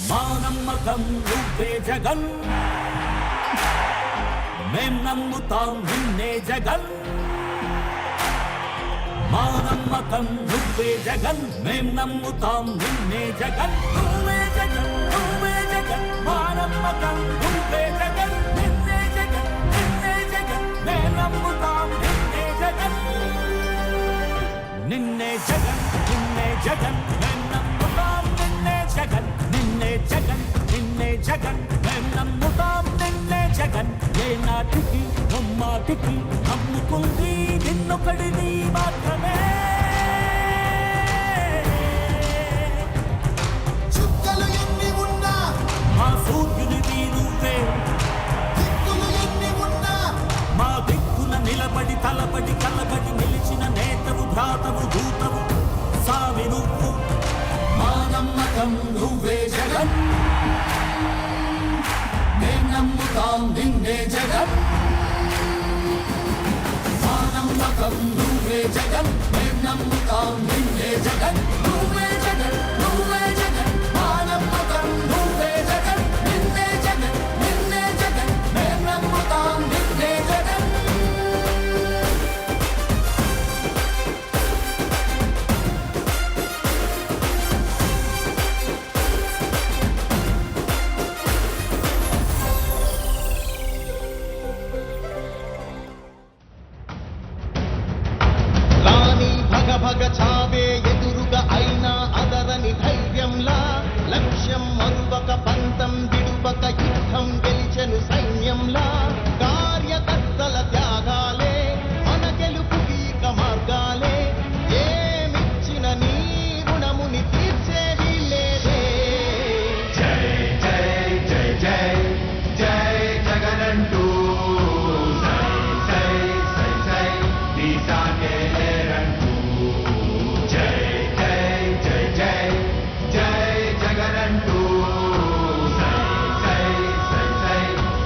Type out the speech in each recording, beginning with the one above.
మా నమ్మకం నువ్వే జగన్, మేం నమ్ముతాం నిన్నే జగన్. మా నమ్మకం నువ్వే జగన్, మేం నమ్ముతాం నిన్నే జగన్. నువ్వే జగన్, నువ్వే జగన్, మా నమ్మకం నువ్వే జగన్. నిన్నే జగన్, నిన్నే జగన్, మేం నమ్ముతాం నిన్నే జగన్. నిన్నే జగన్, నిన్నే జగన్, మేం నమ్ముతాం నిన్నే జగన్. నిన్నే జగన్, నిన్నే జగన్, మేం నమ్ముతాం నిన్నే జగన్. ఏ నాటికి నమ్మాటికి నమ్ముకుంది నిన్నొకడిని మాత్రమే. చుక్కలు ఎన్ని ఉన్నా మా సూర్యునివి నువ్వే, దిక్కులు ఎన్ని ఉన్నా మా దిక్కున నిలబడి తలబడి కలబడి నిలిచిన నేతవు భ్రాతవు దూతవు సావి నువ్వు. మా నమ్మకం నువ్వే జగన్, మేం నమ్ముతాం నిన్నే జగన్. మా నమ్మకం నువ్వే జగన్, మేం నమ్ముతాం నిన్నే జగన్. నువ్వే జగన్, నువ్వే జగన్, మా నమ్మకం నువ్వే జగన్. నిన్నే జగన్, నిన్నే జగన్, మేం నమ్ముతాం నిన్నే జగన్. రాణి భగ భగ చావే ఎదురుగా అయినా అదరని ధైర్యంలా, లక్ష్యం మరువక పంతం విడువక యుద్ధం గెలిచెను సైన్యంలా. కార్యకర్తల త్యాగాలే మన గెలుపుకి ఇక మార్గాలే, ఏమిచ్చిన నీ రుణముని తీర్చేది లేదే. జై జై జై జై జై జగనంటూ సై సై సై సై దీసాకే లేరంటూ. జై జై జై జై జై జగనంటూ సై సై సై సై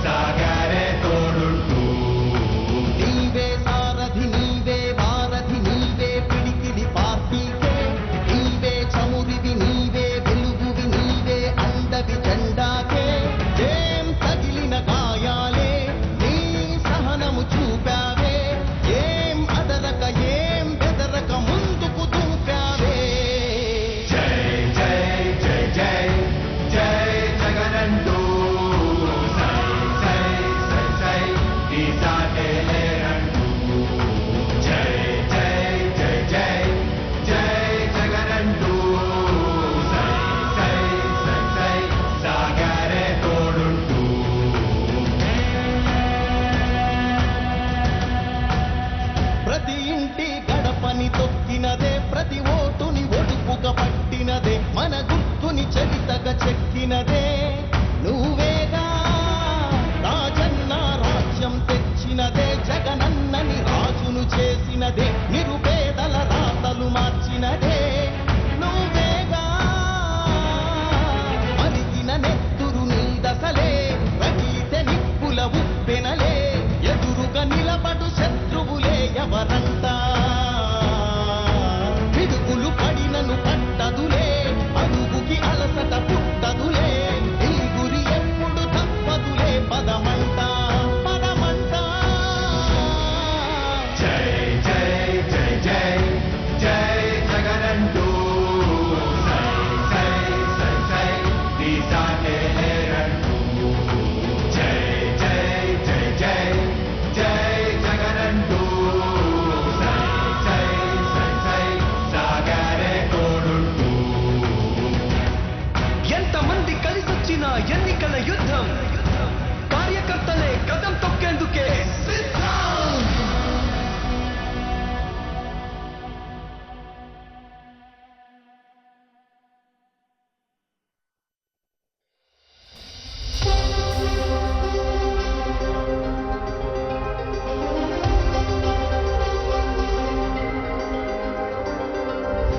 సాగరే తోడుంటూ. నీవే సారథి నీవే వారధి నీవే పిడికిలి పార్టీకే, నీవే చమురివి నీవే వెలుగువి నీవే అండవి జెండాకే. ఏం తగిలిన గాయాలే నీ సహనము చూపావే, ఏం అదరక ఏం బెదరక ముందుకు దూపావే. జై జై జై జై జై జగనంటూ సై సై సై సై దీసాకే లేరంటూ. జై జై జై జై జై జగనంటూ సై సై సై సై సాగరే తోడుంటూ. ప్రతి ఇంటి గడపని తొక్కినదే, ప్రతి ఓటుని ఒడుపుగా పట్టినదే, మన గుర్తుని చరితగా చెక్కినదే నువ్వేగా. రాజన్న రాజ్యం తెచ్చినదే, జగనన్నని రాజును చేసినదే, నిరుపేదల రాతలు మార్చినదే నువ్వేగా. మరిగిన నెత్తురు నీ దశలే, రగిలితే నిప్పుల ఉప్పెనలే, ఎదురుగా నిలబడు శత్రువులే ఎవరంట. పిడుగులు పడినను పట్టదులే, అడుగుకి అలసట పుట్టదులే, ఈ గురి ఎప్పుడు తప్పదులే పదమంట పదమంట. జై జై జై జై జై జగనంటూ సై సై సై సై దీసాకే లేరంటూ. జై జై జై జై జై జగనంటూ సై సై సై సై సాగరే తోడుంటూ. ఎంతమంది కలిసొచ్చిన ఎన్నికల యుద్ధం, కార్యకర్తలే కదం తొక్కేందుకే సిద్ధం.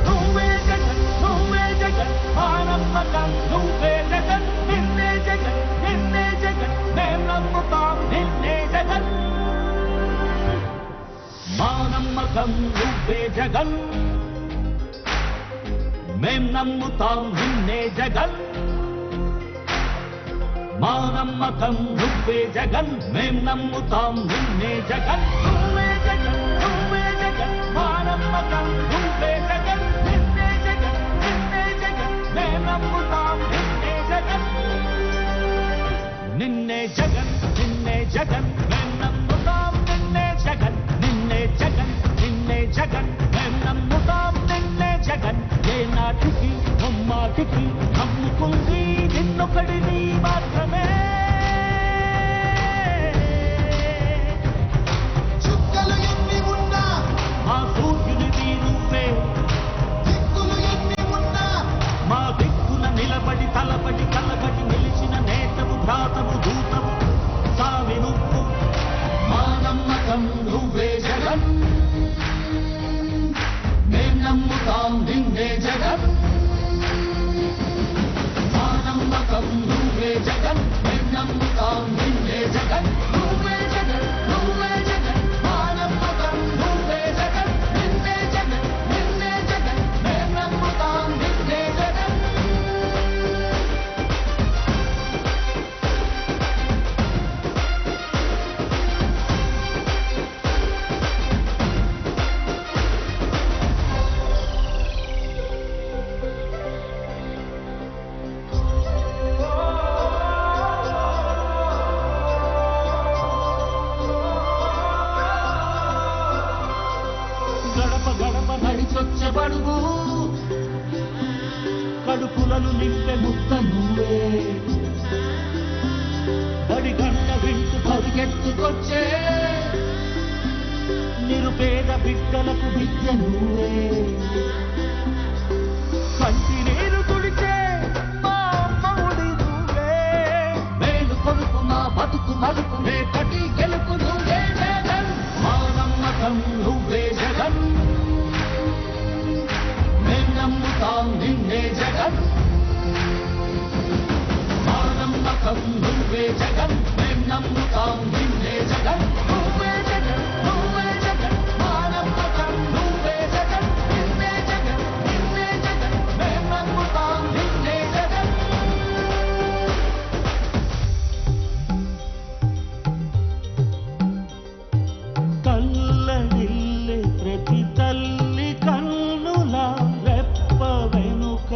నువ్వే జగన్, నువ్వే జగన్, మా నమ్మకం నువ్వే జగన్. నిన్నే జగన్, నిన్నే జగన్, మేం నమ్ముతాం నిన్నే జగన్. మా నమ్మకం నువ్వే జగన్, మేం నమ్ముతాం నిన్నే జగన్. మా నమ్మకం నువ్వే జగన్ మేం నమ్ముతాం నిన్నే జగన్ నువ్వే జగన్ నువ్వే జగన్ మా నమ్మకం నువ్వే జగన్ నిన్నే జగన్ నిన్నే జగన్ మేం నమ్ముతాం నిన్నే జగన్ నిన్నే జగన్ నిన్నే జగన్ మేం నమ్ముతాం నిన్నే జగన్ నిన్నే జగన్ నిన్నే జగన్ మేం నమ్ముతాం నిన్నే జగన్ ఏ నాటికి ముమ్మాటికి నమ్ముకుంది నిన్నొకడిని మాత్రమే చుక్కలు ఎన్ని ఉన్నా మా సూర్యునివి నువ్వే దిక్కులు ఎన్ని ఉన్నా మా దిక్కున నిలబడి తలబడి కలబడి నిలిచిన నేతవు భ్రాతవు దూతవు సావి నువ్వు మా నమ్మకం నువ్వే జగన్ మేం నమ్ముతాం నిన్నే జగన్ మా నమ్మకం నువ్వే జగన్ మేం నమ్ముతాం నిన్నే జగన్ నువ్వే జగన్ నువ్వే జగన్ మా నమ్మకం నువ్వే జగన్ నిన్నే జగన్ నిన్నే జగన్ మేం నమ్ముతాం నిన్నే జగన్ గడప గడప నడిచొచ్చే బడుగు కడుపులను నింపే ముక్క నువ్వే బడి గంట వింటూ పరిగెత్తుకొచ్చే నిరుపేద బిడ్డలకు విద్య నువ్వే కంటి నీరు తుడిచే మా అమ్మఒడి నువ్వే మేలు కొడుకు మా బతుకు మలుపు రేపటి గెలుపు నువ్వే జగన్ మా నమ్మకం నువ్వే జగన్ మేం నమ్ముతాం నిన్నే జగన్ మా నమ్మకం నువ్వే జగన్ మేం నమ్ముతాం నిన్నే జగన్ నువ్వే జగన్ నువ్వే జగన్ మా నమ్మకం నువ్వే జగన్ నిన్నే జగన్ నిన్నే జగన్ మేం నమ్ముతాం నిన్నే జగన్ కల్లడిల్లే ప్రతి తల్లి కన్నుల రెప్ప వెనుక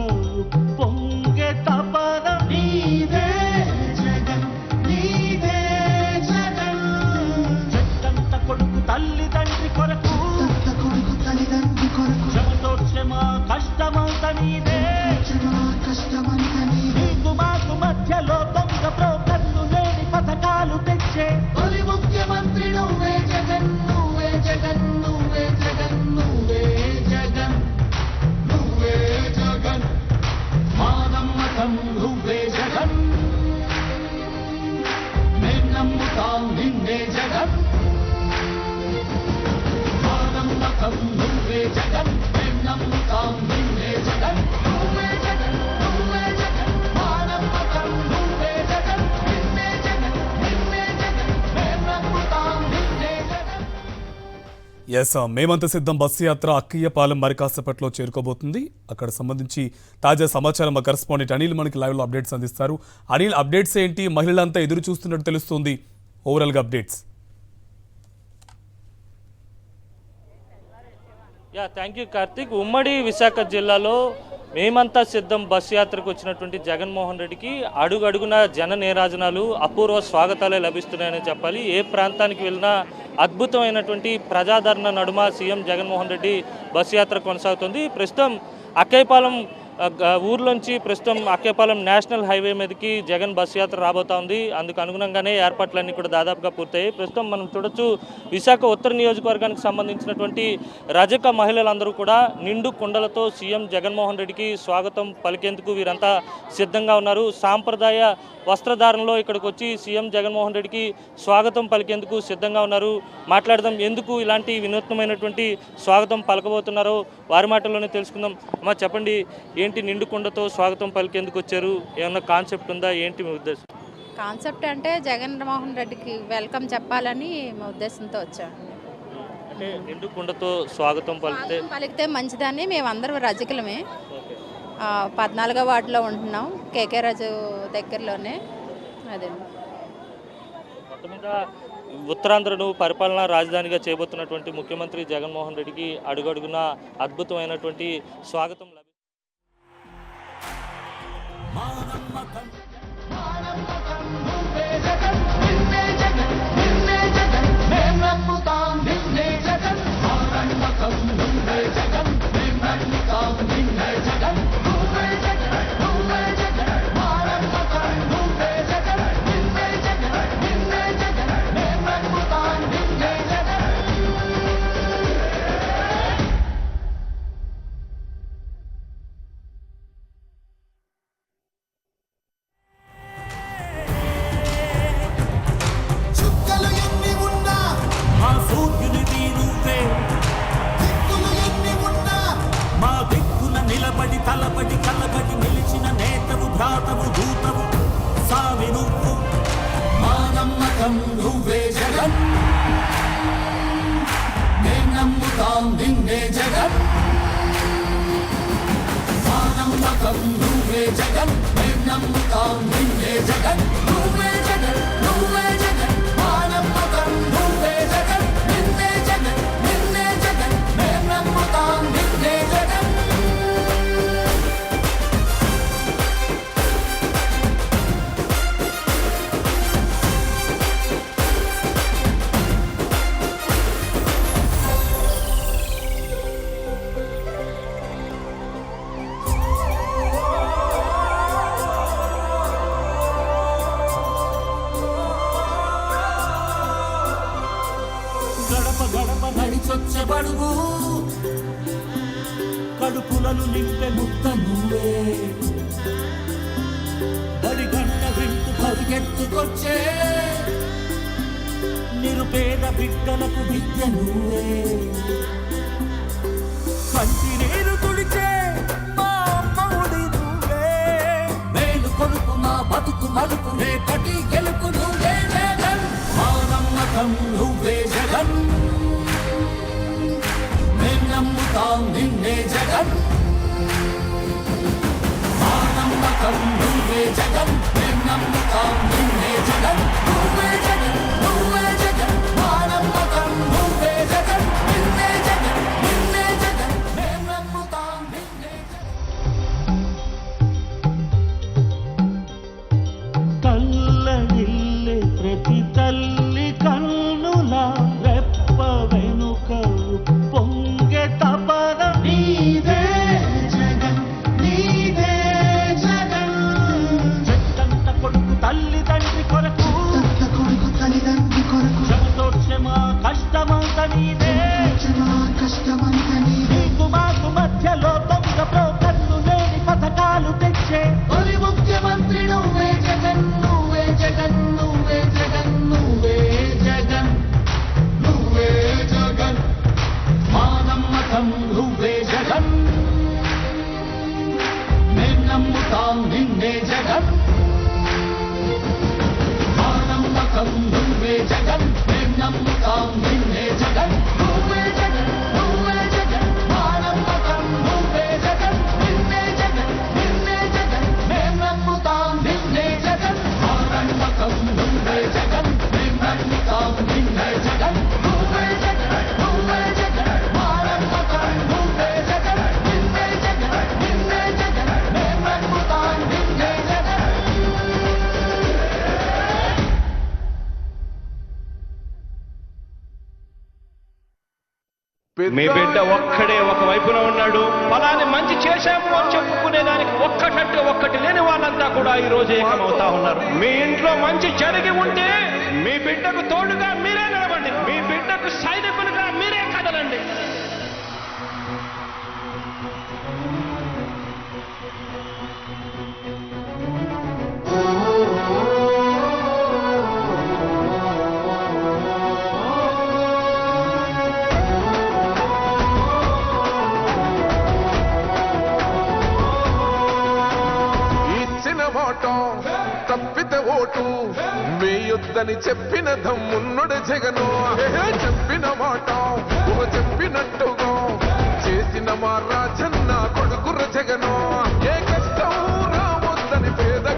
పొంగే తపన నీదే జగన్ నీదే జగన్ చెట్టంత కొడుకు తల్లిదండ్రి కొరకు అంత కొడుకు తల్లిదండ్రి కొరకు శ్రమతోడ్చే మా కష్టమంత నీదే క్షమా కష్టమంత నీదే నీకు మాకు మధ్యలో దొంగ బ్రోకర్లు లేని పథకాలు తెచ్చే తొలి ముఖ్యమంత్రి నువ్వే జగన్ నువ్వే జగన్ నువ్వే జగన్ నువ్వే జగన్ నువ్వే జగన్ మా నమ్మకం నువ్వే జగన్ మేం నమ్ముతాం నిన్నే జగన్ మా నమ్మకం నువ్వే జగన్ మేం నమ్ముతాం నిన్నే జగన్ నువ్వే జగన్ నువ్వే జగన్ మా నమ్మకం నువ్వే జగన్ నిన్నే జగన్ నిన్నే జగన్ మేం నమ్ముతాం నిన్నే జగన్ ఎస్ మేమంత సిద్ధం బస్సు యాత్ర అక్కయ్యపాలెం మరి కాసేపట్లో చేరుకోబోతుంది. అక్కడ సంబంధించి తాజా సమాచారం మా కరెస్పాండెంట్ అనిల్ మనకి లైవ్లో అప్డేట్స్ అందిస్తారు. అనిల్, అప్డేట్స్ ఏంటి? మహిళలంతా ఎదురు చూస్తున్నట్టు తెలుస్తుంది. ఓవరాల్గా అప్డేట్స్. Thank you Karthik. ఉమ్మడి విశాఖ జిల్లాలో మేమంతా సిద్ధం బస్సు యాత్రకు వచ్చినటువంటి జగన్మోహన్ రెడ్డికి అడుగడుగున జన నీరాజనాలు అపూర్వ స్వాగతాలే లభిస్తున్నాయని చెప్పాలి. ఏ ప్రాంతానికి వెళ్ళినా అద్భుతమైనటువంటి ప్రజాదరణ నడుమ సీఎం జగన్మోహన్ రెడ్డి బస్సు యాత్ర కొనసాగుతుంది. ప్రస్తుతం అక్కయ్యపాలెం ఊర్లోంచి ప్రస్తుతం అక్కయ్యపాలెం నేషనల్ హైవే మీదకి జగన్ బస్సు యాత్ర రాబోతా ఉంది. అందుకు అనుగుణంగానే ఏర్పాట్లన్నీ కూడా దాదాపుగా పూర్తయ్యాయి. ప్రస్తుతం మనం చూడొచ్చు, విశాఖ ఉత్తర నియోజకవర్గానికి సంబంధించినటువంటి రజక మహిళలందరూ కూడా నిండు కుండలతో సీఎం జగన్మోహన్ రెడ్డికి స్వాగతం పలికేందుకు వీరంతా సిద్ధంగా ఉన్నారు. సాంప్రదాయ వస్త్రధారణలో ఇక్కడికి వచ్చి సీఎం జగన్మోహన్ రెడ్డికి స్వాగతం పలికేందుకు సిద్ధంగా ఉన్నారు. మాట్లాడదాం, ఎందుకు ఇలాంటి వినూత్నమైనటువంటి స్వాగతం పలకబోతున్నారో వారి మాటల్లోనే తెలుసుకుందాం. అమ్మా చెప్పండి, ఏంటి నిండు కుండతో స్వాగతం పలికేందుకు వచ్చారు? ఏమన్నా కాన్సెప్ట్ ఉందా? ఏంటి మీ ఉద్దేశం? కాన్సెప్ట్ అంటే జగన్మోహన్ రెడ్డికి వెల్కమ్ చెప్పాలని మా ఉద్దేశంతో వచ్చాం. అంటే నిండు కుండతో స్వాగతం పలికితే మంచిదని మేమందరం రజకులమే. 14వ వార్డులో ఉంటున్నాం, కేకే రాజు దగ్గరలోనే. అదే మొత్తం మీద ఉత్తరాంధ్రను పరిపాలనా రాజధానిగా చేయబోతున్నటువంటి ముఖ్యమంత్రి జగన్మోహన్ రెడ్డికి అడుగడుగున అద్భుతమైనటువంటి స్వాగతం లభిస్తుంది. చుక్కలు ఎన్ని ఉన్నా మా సూర్యునివి నువ్వే, దిక్కులు ఎన్ని ఉన్నా మా దిక్కున నిలబడి తలబడి కలబడి నిలిచిన నేతవు భ్రాతవు దూతవు సామి నువ్వు. మా నమ్మకం నువ్వే జగన్, మేం నమ్ముతాం నిన్నే జగన్. మా నమ్మకం నువ్వే జగన్, మేం నమ్ముతాం నిన్నే జగన్. నువ్వే జగన్, నువ్వే జగన్, మా నమ్మకం నువ్వే జగన్. నిన్నే జగన్, నిన్నే జగన్, మేం నమ్ముతాం నిన్నే జగన్. గడప గడప నడిచొచ్చబడుగు కడుపులను నింపే ముద్ద నువ్వే, బడి గంట వింటూ పరిగెత్తుకొచ్చే నిరుపేద బిడ్డలకు విద్య నువ్వే, కంటి నీరు తుడిచే మా అమ్మఒడి నువ్వే, మేలు కొడుకు మా బతుకు మలుపు రేపటి గెలుపు నువ్వే జగన్. మా నమ్మకం నువ్వే జగన్, మేం నమ్ముతాం నిన్నే జగన్. మా నమ్మకం నువ్వే జగన్, మేం నమ్ముతాం నిన్నే జగన్. నువ్వే జగన్, నువ్వే జగన్, మా నమ్మకం నువ్వే జగన్. నిన్నే జగన్, నిన్నే జగన్, మేం నమ్ముతాం నిన్నే జగన్. కళ్ళగిల్లే ప్రతి తల్లి కన్నుల రెప్ప వెనుక పొంగె తపన నీదే జగన్, నీదే జగన్. చెట్టంత కొడుకు తల్లి తండ్రి కొరకు తత్త కొడుకు తల్లిదండ్రి కొరకు చెమటోక్షమా కష్టమంత నీదే, క్షమా కష్టమంత నీదే. నీకు మాకు మధ్యలో దొంగ బ్రోకర్లు లేని పథకాలు తెచ్చే తొలి ముఖ్యమంత్రి నువ్వే జగన్, నువ్వే జగన్, నువ్వే జగన్, నువ్వే జగన్, నువ్వే జగన్. మా నమ్మకం నువ్వే జగన్, మేం నమ్ముతాం నిన్నే జగన్. మా నమ్మకం నువ్వే జగన్, మేం నమ్ముతాం నిన్నే జగన్. నువ్వే జగన్, నువ్వే జగన్, మా నమ్మకం నువ్వే జగన్. నిన్నే జగన్, నిన్నే జగన్, మేం నమ్ముతాం నిన్నే జగన్. మా నమ్మకం నువ్వే జగన్, మేం నమ్ముతాం నిన్నే జగన్. నువ్వే జగన్, నువ్వే జగన్, మా నమ్మకం నువ్వే జగన్. నిన్నే జగన్, నిన్నే జగన్, మేం నమ్ముతాం నిన్నే జగన్. మీ బిడ్డ ఒక్కడే ఒక వైపున ఉన్నాడు. ఫలాని మంచి చేశాము అని చెప్పుకునేదానికి ఒక్కటంటే ఒక్కటి లేని వాళ్ళంతా కూడా ఈ రోజు ఏకమవుతా ఉన్నారు. మీ ఇంట్లో మంచి జరిగి ఉంటే మీ బిడ్డకు తోడుగా మీరే నిలబండి, మీ బిడ్డకు సైనికులుగా మీరే కదలండి. మాట తప్పితే ఓటు వేయొద్దని చెప్పిన దమ్మున్నడు జగను. చెప్పిన మాట చెప్పినట్టుగా చేసిన మా రాజన్న కొడుకుర జగను. ఏ కష్టం